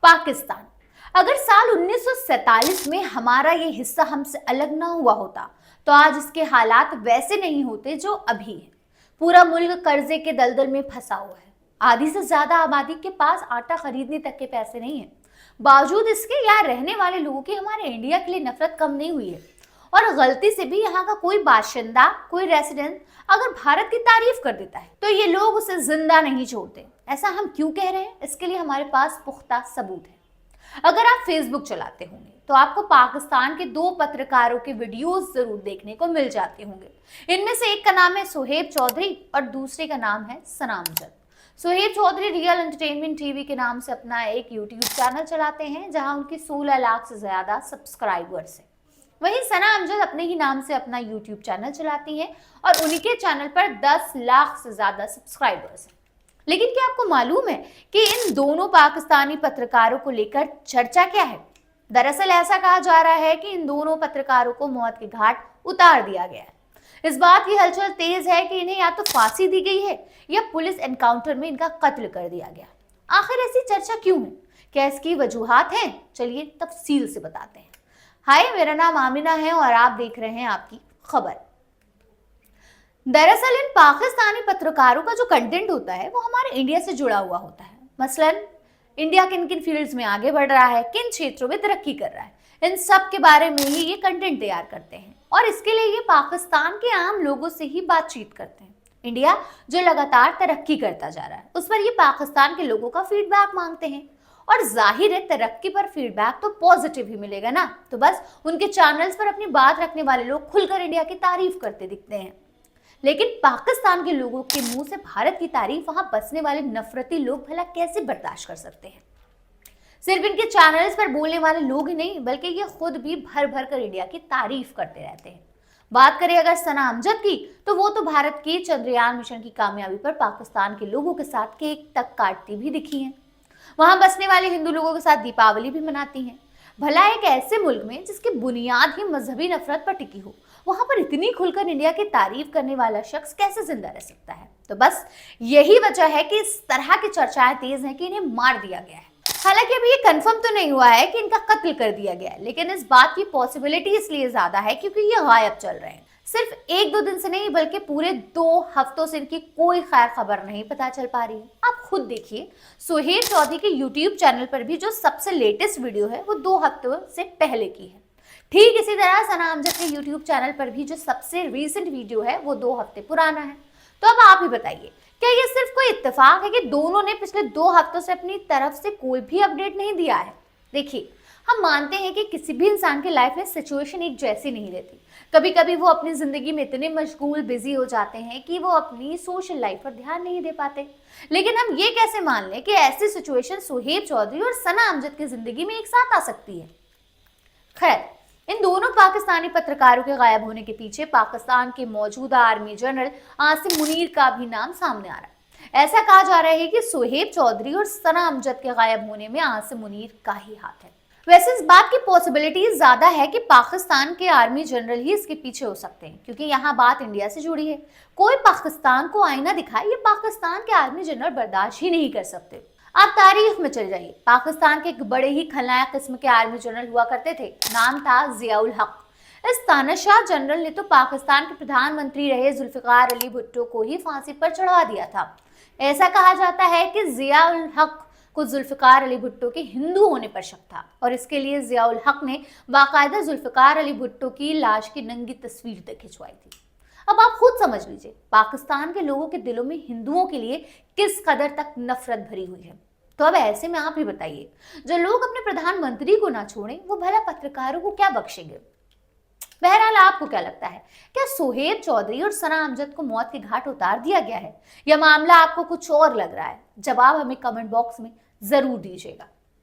पाकिस्तान। अगर साल 1947 में हमारा ये हिस्सा हमसे अलग ना हुआ होता तो आज इसके हालात वैसे नहीं होते जो अभी है। पूरा मुल्क कर्जे के दलदल में फंसा हुआ है। आधी से ज्यादा आबादी के पास आटा खरीदने तक के पैसे नहीं है। बावजूद इसके यहाँ रहने वाले लोगों की हमारे इंडिया के लिए नफरत कम नहीं हुई है। और गलती से भी यहाँ का कोई बाशिंदा, कोई रेसिडेंट अगर भारत की तारीफ कर देता है तो ये लोग उसे जिंदा नहीं छोड़ते। ऐसा हम क्यों कह रहे हैं, इसके लिए हमारे पास पुख्ता सबूत है। अगर आप फेसबुक चलाते होंगे तो आपको पाकिस्तान के दो पत्रकारों के वीडियोस जरूर देखने को मिल जाते होंगे। इनमें से एक का नाम है सुहेब चौधरी और दूसरे का नाम है Sana Amjad. Suhaib Chaudhary real entertainment TV के नाम से अपना एक यूट्यूब चैनल चलाते हैं जहां उनकी 16 लाख से ज्यादा सब्सक्राइबर्स हैं। वहीं सना अमजद अपने ही नाम से अपना यूट्यूब चैनल चलाती हैं और उन्हीं के चैनल पर 10 लाख से ज्यादा सब्सक्राइबर्स हैं। लेकिन क्या आपको मालूम है कि इन दोनों पाकिस्तानी पत्रकारों को लेकर चर्चा क्या है? दरअसल ऐसा कहा जा रहा है कि इन दोनों पत्रकारों को मौत के घाट उतार दिया गया है। इस बात की हलचल तेज है कि इन्हें या तो फांसी दी गई है या पुलिस एनकाउंटर में इनका कत्ल कर दिया गया। आखिर ऐसी चर्चा क्यों है? क्या इसकी वजूहात हैं? चलिए तफसील से बताते हैं। हाय, मेरा नाम आमिना है और आप देख रहे हैं आपकी खबर। दरअसल इन पाकिस्तानी पत्रकारों का जो कंटेंट होता है वो हमारे इंडिया से जुड़ा हुआ होता है। मसलन इंडिया किन किन फील्ड्स में आगे बढ़ रहा है, किन क्षेत्रों में तरक्की कर रहा है, इन सब के बारे में ही ये कंटेंट तैयार करते हैं और इसके लिए ये पाकिस्तान के आम लोगों से ही बातचीत करते हैं। इंडिया जो लगातार तरक्की करता जा रहा है उस पर ये पाकिस्तान के लोगों का फीडबैक मांगते हैं और जाहिर है तरक्की पर फीडबैक तो पॉजिटिव ही मिलेगा ना। तो बस उनके चैनल्स पर अपनी बात रखने वाले लोग खुलकर इंडिया की तारीफ करते दिखते हैं। लेकिन पाकिस्तान के लोगों के मुंह से भारत की तारीफ वहां बसने वाले नफरती लोग भला कैसे बर्दाश्त कर सकते हैं? सिर्फ इनके चैनल्स पर बोलने वाले लोग ही नहीं बल्कि ये खुद भी भर भर कर इंडिया की तारीफ करते रहते हैं। बात करें अगर सना अमजद की तो वो तो भारत के चंद्रयान मिशन की कामयाबी पर पाकिस्तान के लोगों के साथ केक तक काटती भी दिखी हैं। वहां बसने वाले हिंदू लोगों के साथ दीपावली भी मनाती हैं। भला एक ऐसे मुल्क में जिसकी बुनियाद ही मजहबी नफरत पर टिकी हो, वहां पर इतनी खुलकर इंडिया की तारीफ करने वाला शख्स कैसे जिंदा रह सकता है? तो बस यही वजह है कि इस तरह की चर्चाएं तेज हैं कि इन्हें मार दिया गया है। हालांकि अभी ये कंफर्म तो नहीं हुआ है कि इनका कत्ल कर दिया गया है, लेकिन इस बात की पॉसिबिलिटी इसलिए ज्यादा है क्योंकि ये गायब चल रहे हैं। सिर्फ एक दो दिन से नहीं बल्कि पूरे 2 हफ्तों से इनकी कोई खैर खबर नहीं पता चल पा रही है। आप खुद देखिए, सुहेब चौधरी के यूट्यूब चैनल पर भी जो सबसे लेटेस्ट वीडियो है वो 2 हफ्तों से पहले की है। ठीक इसी तरह सना अमजद के यूट्यूब चैनल पर भी जो सबसे रीसेंट वीडियो है वो 2 हफ्ते पुराना है। तो अब आप ही बताइए, क्या ये सिर्फ कोई इत्तेफाक है कि दोनों ने पिछले 2 हफ्तों से अपनी तरफ से कोई भी अपडेट नहीं दिया है? देखिए, हम मानते हैं कि किसी भी इंसान की लाइफ में सिचुएशन एक जैसी नहीं रहती। कभी कभी वो अपनी जिंदगी में इतने मशगूल बिजी हो जाते हैं कि वो अपनी सोशल लाइफ पर ध्यान नहीं दे पाते। लेकिन हम ये कैसे मान लें कि ऐसी सिचुएशन सुहेब चौधरी और सना अमजद की जिंदगी में एक साथ आ सकती है? खैर, इन दोनों पाकिस्तानी पत्रकारों के गायब होने के पीछे पाकिस्तान के मौजूदा आर्मी जनरल आसिम मुनीर का भी नाम सामने आ रहा है। ऐसा कहा जा रहा है कि सुहेब चौधरी और सना अमजद के गायब होने में आसिम मुनीर का ही हाथ है। वैसे इस बात की पॉसिबिलिटी ज्यादा है कि पाकिस्तान के आर्मी जनरल ही इसके पीछे हो सकते हैं, क्योंकि यहाँ बात इंडिया से जुड़ी है। कोई पाकिस्तान को आईना दिखाए ये पाकिस्तान के आर्मी जनरल बर्दाश्त ही नहीं कर सकते। आप तारीख में चल जाइए, पाकिस्तान के एक बड़े ही खलनायक किस्म के आर्मी जनरल हुआ करते थे, नाम था जियाउल हक। इस तानाशाह जनरल ने तो पाकिस्तान के प्रधानमंत्री रहे जुल्फिकार अली भुट्टो को ही फांसी पर चढ़ा दिया था। ऐसा कहा जाता है कि जियाउल हक को जुल्फिकार अली भुट्टो के हिंदू होने पर शक था और इसके लिए जियाउल हक ने बाकायदा जुल्फिकार अली भुट्टो की लाश की नंगी तस्वीर तक खिंचवाई थी। अब आप खुद समझ लीजिए पाकिस्तान के लोगों के दिलों में हिंदुओं के लिए किस कदर तक नफरत भरी हुई है। तो अब ऐसे में आप ही बताइए, जो लोग अपने प्रधानमंत्री को ना छोड़ें वो भला पत्रकारों को क्या बख्शेंगे? बहरहाल, आपको क्या लगता है, क्या सुहेब चौधरी और सना अमजद को मौत के घाट उतार दिया गया है या मामला आपको कुछ और लग रहा है? जवाब हमें कमेंट बॉक्स में जरूर दीजिएगा।